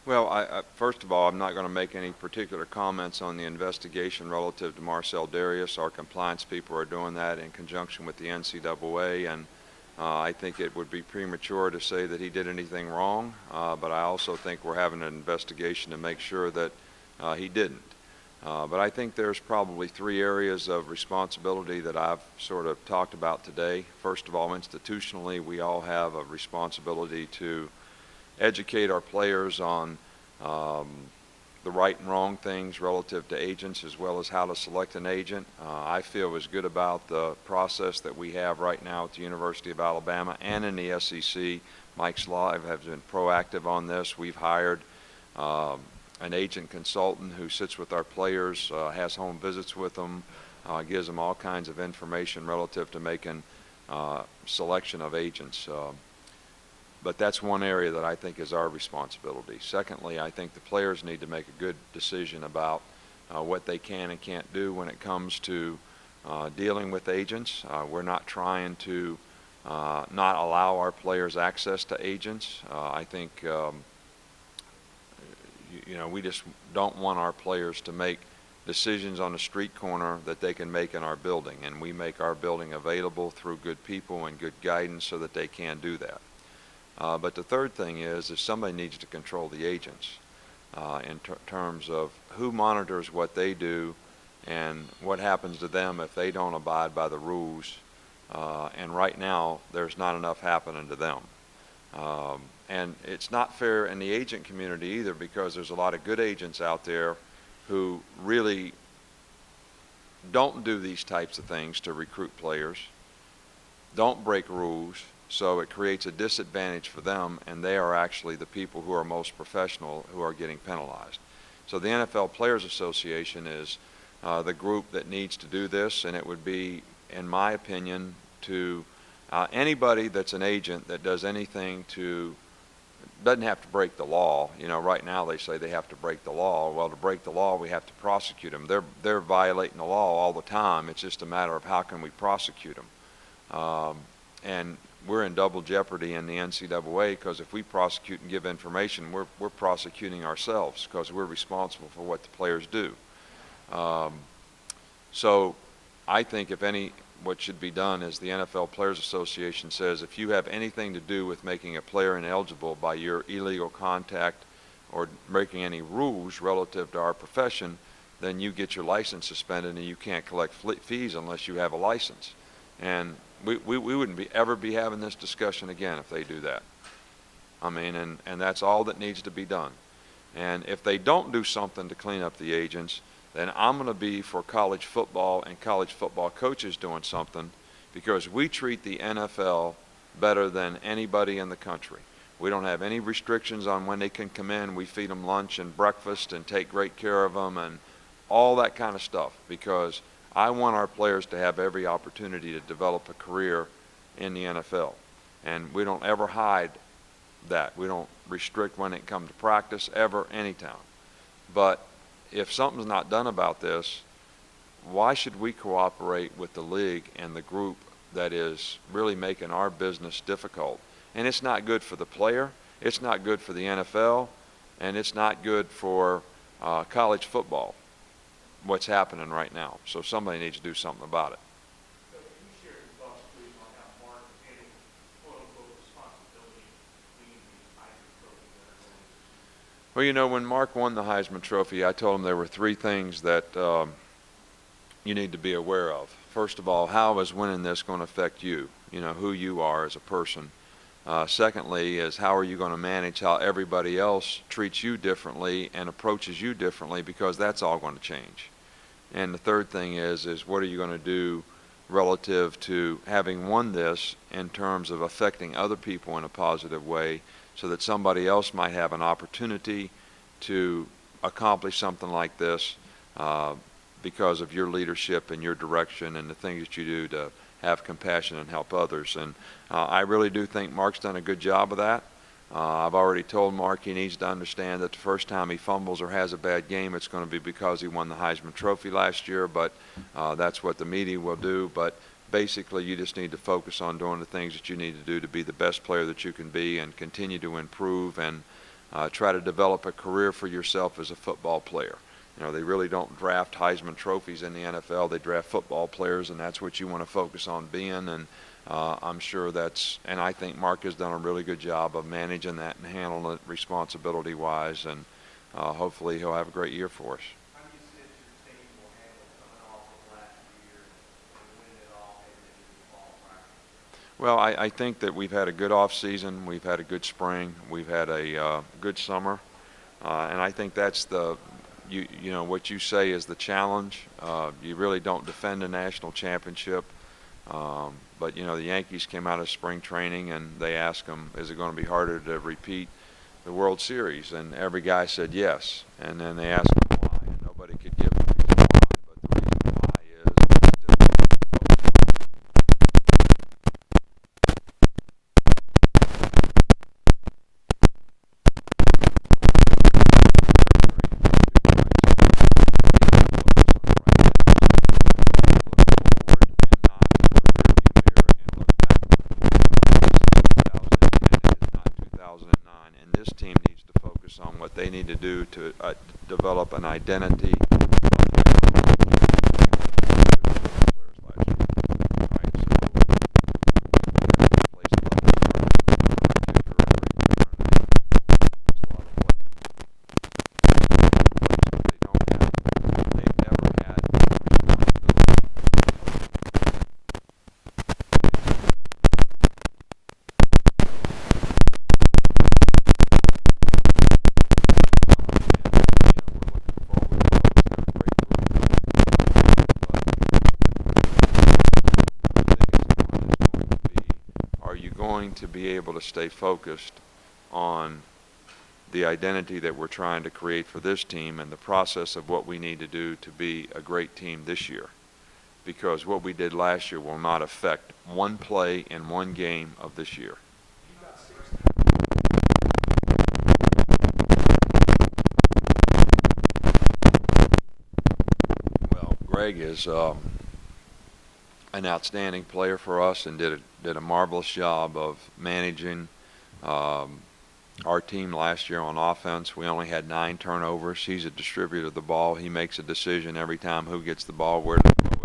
Well, first of all, I'm not going to make any particular comments on the investigation relative to Marcel Darius. Our compliance people are doing that in conjunction with the NCAA, and I think it would be premature to say that he did anything wrong, but I also think we're having an investigation to make sure that he didn't. But I think there's probably three areas of responsibility that I've sort of talked about today. First of all, institutionally, we all have a responsibility to educate our players on the right and wrong things relative to agents, as well as how to select an agent. I feel as good about the process that we have right now at the University of Alabama and in the SEC. Mike Slive has been proactive on this. We've hired an agent consultant who sits with our players, has home visits with them, gives them all kinds of information relative to making selection of agents. But that's one area that I think is our responsibility. Secondly, I think the players need to make a good decision about what they can and can't do when it comes to dealing with agents. We're not trying to not allow our players access to agents. I think we just don't want our players to make decisions on the street corner that they can make in our building, and we make our building available through good people and good guidance so that they can do that. But the third thing is somebody needs to control the agents in terms of who monitors what they do and what happens to them if they don't abide by the rules. And right now, there's not enough happening to them. And it's not fair in the agent community either, because there's a lot of good agents out there who really don't do these types of things to recruit players, don't break rules. So it creates a disadvantage for them, and they are actually the people who are most professional who are getting penalized. So the NFL Players Association is the group that needs to do this, and it would be, in my opinion, to anybody that's an agent that does anything doesn't have to break the law. Right now they say they have to break the law. Well, to break the law, we have to prosecute them. They're violating the law all the time. It's just a matter of how can we prosecute them. And we're in double jeopardy in the NCAA, because if we prosecute and give information, we're prosecuting ourselves, because we're responsible for what the players do. So I think what should be done is the NFL Players Association says if you have anything to do with making a player ineligible by your illegal contact or breaking any rules relative to our profession, then you get your license suspended and you can't collect fees unless you have a license. And we wouldn't ever be having this discussion again if they do that. I mean, and that's all that needs to be done. And if they don't do something to clean up the agents, then I'm going to be for college football and college football coaches doing something, because we treat the NFL better than anybody in the country. We don't have any restrictions on when they can come in. We feed them lunch and breakfast and take great care of them and all that kind of stuff, because I want our players to have every opportunity to develop a career in the NFL. And we don't ever hide that. We don't restrict when it comes to practice, ever, anytime. But if something's not done about this, why should we cooperate with the league and the group that is really making our business difficult? And it's not good for the player, it's not good for the NFL, and it's not good for college football, what's happening right now. So somebody needs to do something about it. So can you share your thoughts, please, on how Mark is handling quote-unquote responsibility of leading the Heisman Trophy winners? Well, when Mark won the Heisman Trophy, I told him there were three things that you need to be aware of. First of all, how is winning this going to affect you? Who you are as a person. Secondly is how are you going to manage how everybody else treats you differently and approaches you differently, because that's all going to change. And the third thing is what are you going to do relative to having won this in terms of affecting other people in a positive way, so that somebody else might have an opportunity to accomplish something like this because of your leadership and your direction and the things that you do to have compassion and help others. And I really do think Mark's done a good job of that. I've already told Mark he needs to understand that the first time he fumbles or has a bad game, it's going to be because he won the Heisman Trophy last year, but that's what the media will do. But basically, you just need to focus on doing the things that you need to do to be the best player that you can be and continue to improve. And try to develop a career for yourself as a football player. You know, they really don't draft Heisman trophies in the NFL. They draft football players, and that's what you want to focus on being. And I'm sure and I think Mark has done a really good job of managing that and handling it responsibility-wise, and hopefully he'll have a great year for us. How do you sense your team will handle coming off of last year and winning it all heading into the fall practice? Well, I think that we've had a good off season. We've had a good spring. We've had a good summer. And I think that's you know, what you say is the challenge. You really don't defend a national championship. But, you know, the Yankees came out of spring training and they asked them, is it going to be harder to repeat the World Series? And every guy said yes. And then they asked him why, and nobody could give a reason why. But the reason why is that it's difficult to focus on. On what they need to do to develop an identity. To be able to stay focused on the identity that we're trying to create for this team and the process of what we need to do to be a great team this year, because what we did last year will not affect one play in one game of this year. Well, Greg is an outstanding player for us and did a marvelous job of managing our team last year on offense. We only had 9 turnovers. He's a distributor of the ball. He makes a decision every time who gets the ball, where to throw it.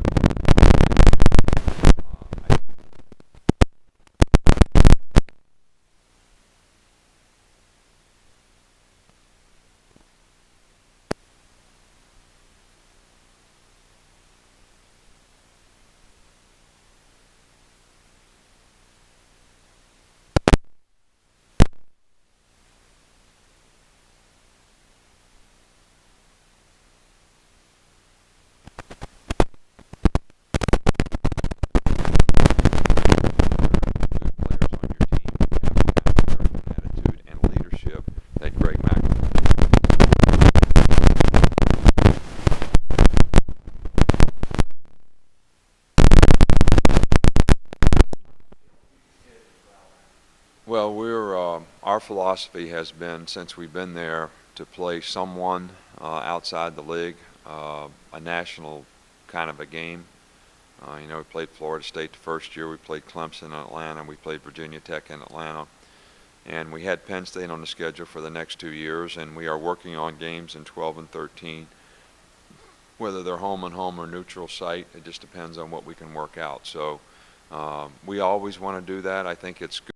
Well, our philosophy has been, since we've been there, to play someone outside the league, a national kind of a game. You know, we played Florida State the first year, we played Clemson in Atlanta, we played Virginia Tech in Atlanta, and we had Penn State on the schedule for the next 2 years, and we are working on games in 12 and 13. Whether they're home and home or neutral site, it just depends on what we can work out. So we always want to do that. I think it's good.